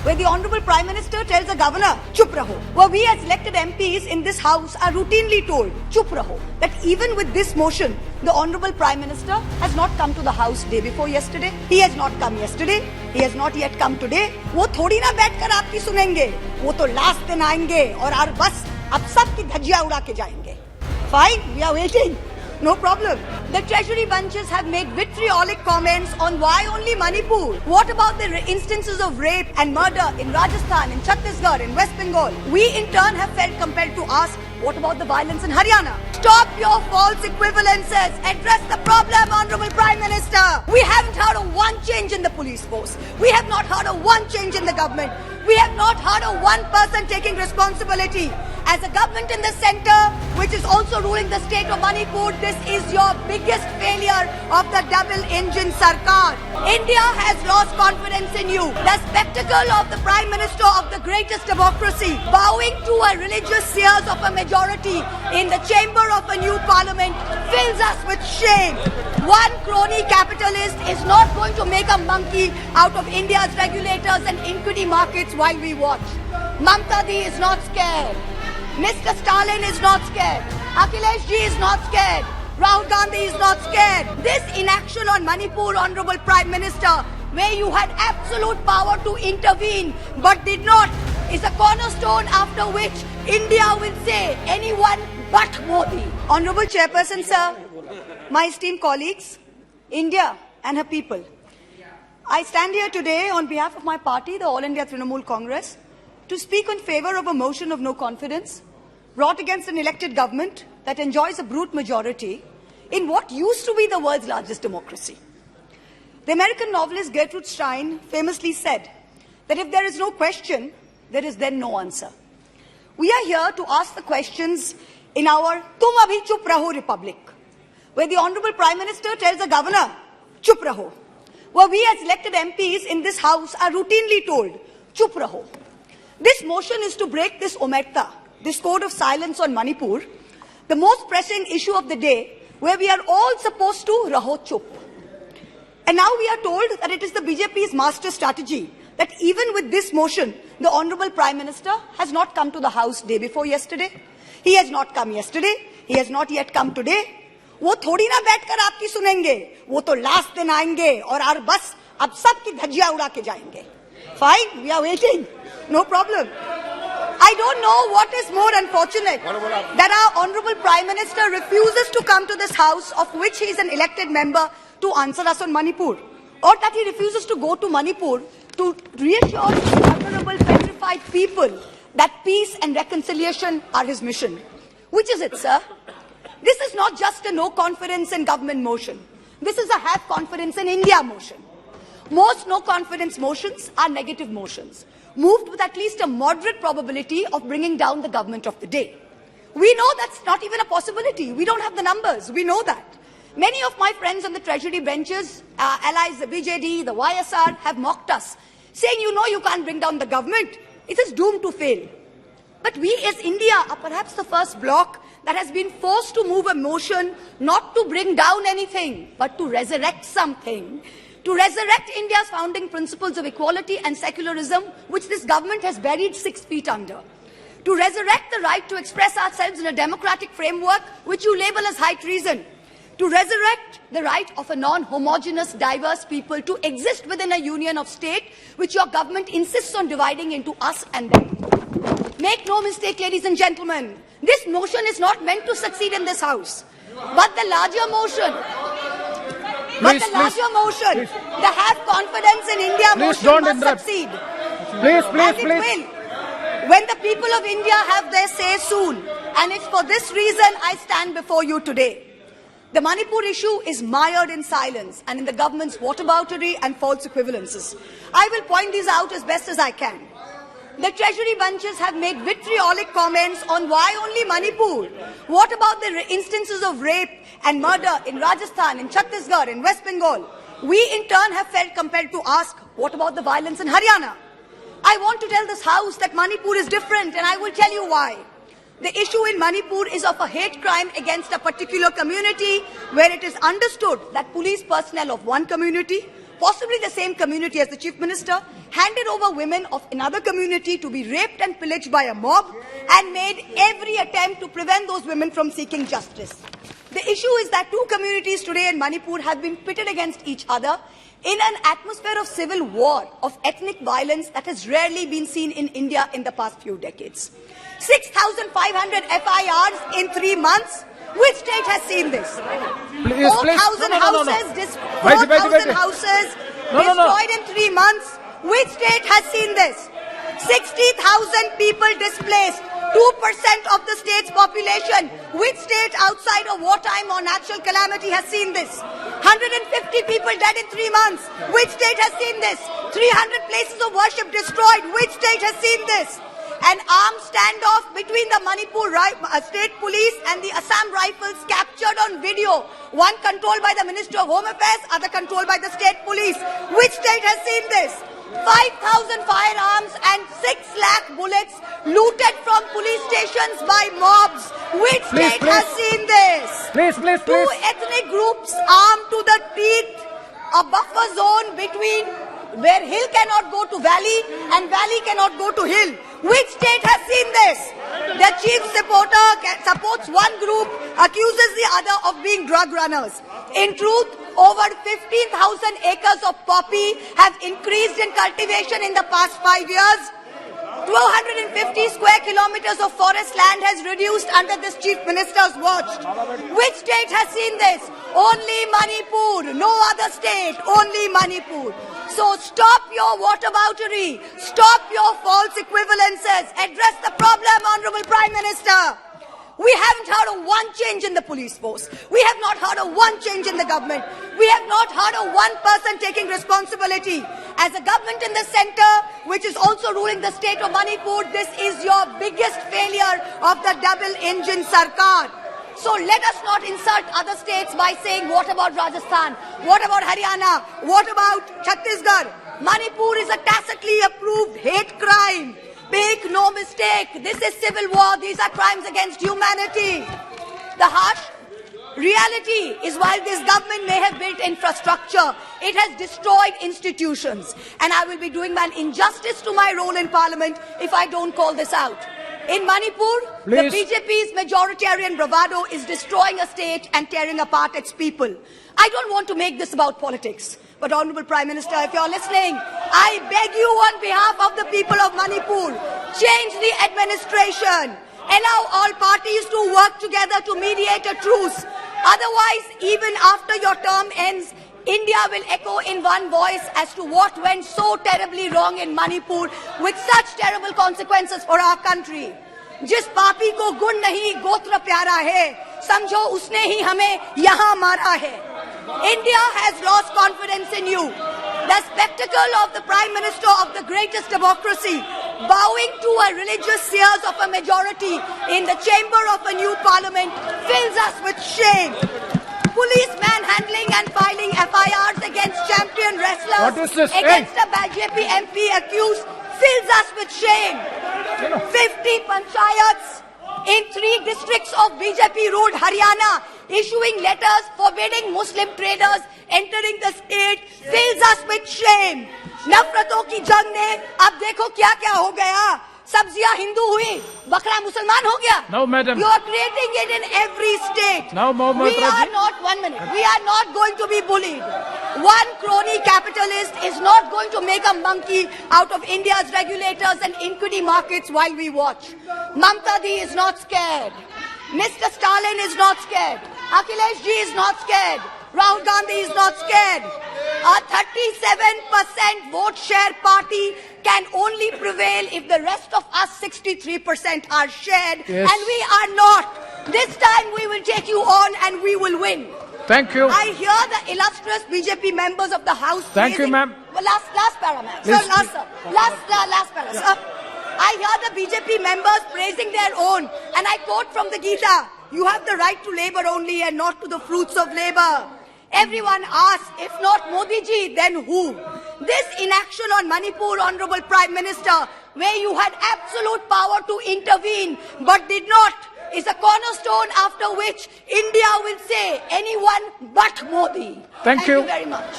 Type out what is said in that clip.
where the Honorable Prime Minister tells the Governor, chup raho. Where we as elected MPs in this House are routinely told, chup raho, that even with this motion, the Honorable Prime Minister has not come to the House day before yesterday. He has not come yesterday. He has not yet come today. वो थोड़ी ना बैठकर आपकी सुनेंगे. वो तो last दिन आएंगे और बस अब सबकी धज्जियां उड़ा के जाएंगे. Fine, we are waiting. No problem. The Treasury bunches have made vitriolic comments on why only Manipur. What about the instances of rape and murder in Rajasthan, in Chhattisgarh, in West Bengal? We in turn have felt compelled to ask, what about the violence in Haryana? Stop your false equivalences. Address the problem, Honorable Prime Minister. We haven't heard of one change in the police force. We have not heard of one change in the government. We have not heard of one person taking responsibility. As a government in the center, which is also ruling the state of Manipur, this is your biggest failure of the double-engine Sarkar. India has lost confidence in you. The spectacle of the Prime Minister of the greatest democracy bowing to a religious seers of a majority in the chamber of a new parliament fills us with shame. One crony capitalist is not going to make a monkey out of India's regulators and equity markets while we watch. Mamta Di is not scared. Mr. Stalin is not scared. Akhilesh Ji is not scared. Rahul Gandhi is not scared. This inaction on Manipur, Honorable Prime Minister, where you had absolute power to intervene but did not, is a cornerstone after which India will say anyone but Modi. Honorable Chairperson, sir, my esteemed colleagues, India and her people, I stand here today on behalf of my party, the All India Trinamool Congress, to speak in favor of a motion of no confidence brought against an elected government that enjoys a brute majority in what used to be the world's largest democracy. The American novelist Gertrude Stein famously said that if there is no question, there is then no answer. We are here to ask the questions in our Tum Abhi Chup Raho Republic, where the Honorable Prime Minister tells the Governor, chup raho. Where we as elected MPs in this House are routinely told, chup raho. This motion is to break this omerta, this code of silence on Manipur, the most pressing issue of the day, where we are all supposed to raho chup. And now we are told that it is the BJP's master strategy that even with this motion, the Honorable Prime Minister has not come to the House day before yesterday. He has not come yesterday. He has not yet come today. वो थोड़ी ना बैठकर आपकी सुनेंगे. वो तो last दिन आएंगे और बस अब सबकी धज्जियां उड़ा के जाएंगे. Fine, we are waiting. No problem. I don't know what is more unfortunate, that our Honorable Prime Minister refuses to come to this House, of which he is an elected member, to answer us on Manipur, or that he refuses to go to Manipur to reassure the vulnerable, petrified people that peace and reconciliation are his mission. Which is it, sir? This is not just a no confidence in government motion. This is a have confidence in India motion. Most no confidence motions are negative motions, moved with at least a moderate probability of bringing down the government of the day. We know that's not even a possibility. We don't have the numbers. We know that. Many of my friends on the Treasury benches, allies, the BJP, the YSR, have mocked us, saying, you can't bring down the government. It is doomed to fail. But we as India are perhaps the first bloc that has been forced to move a motion not to bring down anything, but to resurrect something. To resurrect India's founding principles of equality and secularism, which this government has buried 6 feet under. To resurrect the right to express ourselves in a democratic framework, which you label as high treason. To resurrect the right of a non-homogeneous, diverse people to exist within a union of state, which your government insists on dividing into us and them. Make no mistake, ladies and gentlemen, this motion is not meant to succeed in this House. But the larger motion, the have confidence in India motion must succeed. Please. Will, when the people of India have their say soon. And it's for this reason I stand before you today. The Manipur issue is mired in silence and in the government's whataboutery and false equivalences. I will point these out as best as I can. The Treasury bunches have made vitriolic comments on why only Manipur. What about the instances of rape and murder in Rajasthan, in Chhattisgarh, in West Bengal? We in turn have felt compelled to ask, what about the violence in Haryana? I want to tell this House that Manipur is different, and I will tell you why. The issue in Manipur is of a hate crime against a particular community, where it is understood that police personnel of one community possibly the same community as the Chief Minister, handed over women of another community to be raped and pillaged by a mob and made every attempt to prevent those women from seeking justice. The issue is that two communities today in Manipur have been pitted against each other in an atmosphere of civil war, of ethnic violence that has rarely been seen in India in the past few decades. 6,500 FIRs in 3 months. Which state has seen this? 4,000 houses destroyed in 3 months. Which state has seen this? 60,000 people displaced. 2% of the state's population. Which state outside of wartime or natural calamity has seen this? 150 people dead in 3 months. Which state has seen this? 300 places of worship destroyed. Which state has seen this? An armed standoff between the Manipur State Police and the Assam Rifles captured on video. One controlled by the Minister of Home Affairs, other controlled by the State Police. Which state has seen this? 5,000 firearms and 6 lakh bullets looted from police stations by mobs. Which state has seen this? Two ethnic groups armed to the teeth, a buffer zone between where hill cannot go to valley and valley cannot go to hill. Which state has seen this? The chief supporter supports one group, accuses the other of being drug runners. In truth, over 15,000 acres of poppy have increased in cultivation in the past 5 years. 250 square kilometers of forest land has reduced under this chief minister's watch. Which state has seen this? Only Manipur, no other state, only Manipur. So stop your whataboutery, stop your false equivalences, address the problem, Honorable Prime Minister. We haven't heard of one change in the police force. We have not heard of one change in the government. We have not heard of one person taking responsibility. As a government in the center, which is also ruling the state of Manipur, this is your biggest failure of the double-engine Sarkar. So let us not insult other states by saying, what about Rajasthan? What about Haryana? What about Chhattisgarh? Manipur is a tacitly approved hate crime. Make no mistake, this is civil war. These are crimes against humanity. The harsh reality is while this government may have built infrastructure, it has destroyed institutions. And I will be doing an injustice to my role in parliament if I don't call this out. In Manipur, the BJP's majoritarian bravado is destroying a state and tearing apart its people. I don't want to make this about politics. But Honorable Prime Minister, if you're listening, I beg you on behalf of the people of Manipur, change the administration. Allow all parties to work together to mediate a truce. Otherwise, even after your term ends, India will echo in one voice as to what went so terribly wrong in Manipur with such terrible consequences for our country. जिस पापी को गुण नहीं गोत्र प्यारा है, समझो उसने ही हमें यहाँ मारा है. India has lost confidence in you. The spectacle of the Prime Minister of the greatest democracy bowing to a religious seers of a majority in the chamber of a new parliament fills us with shame. Police manhandling and filing FIRs against champion wrestlers against a BJP MP accused fills us with shame. 50 panchayats in 3 districts of BJP-ruled Haryana issuing letters forbidding Muslim traders entering the state fills us with shame. नफरतों की जंग ने अब देखो क्या क्या हो गया. सब्जियां हिंदू हुई, बकरा मुसलमान हो गया. No, madam. You are creating it in every state. Now, Mahua we Moitra are not, 1 minute, we are not going to be bullied. One crony capitalist is not going to make a monkey out of India's regulators and equity markets while we watch. Mamta Di is not scared. Mr. Stalin is not scared. Akhilesh Ji is not scared. Rahul Gandhi is not scared. A 37% vote share party can only prevail if the rest of us 63% are shared, and we are not. This time we will take you on and we will win. Thank you. I hear the illustrious BJP members of the House. Thank you, ma'am. Well, last para, ma'am. Sir, last para, sir. I hear the BJP members praising their own, and I quote from the Gita, you have the right to labor only and not to the fruits of labor. Everyone asks, if not Modi ji, then who? This inaction on Manipur, Honorable Prime Minister, where you had absolute power to intervene but did not, is a cornerstone after which India will say anyone but Modi. Thank you very much.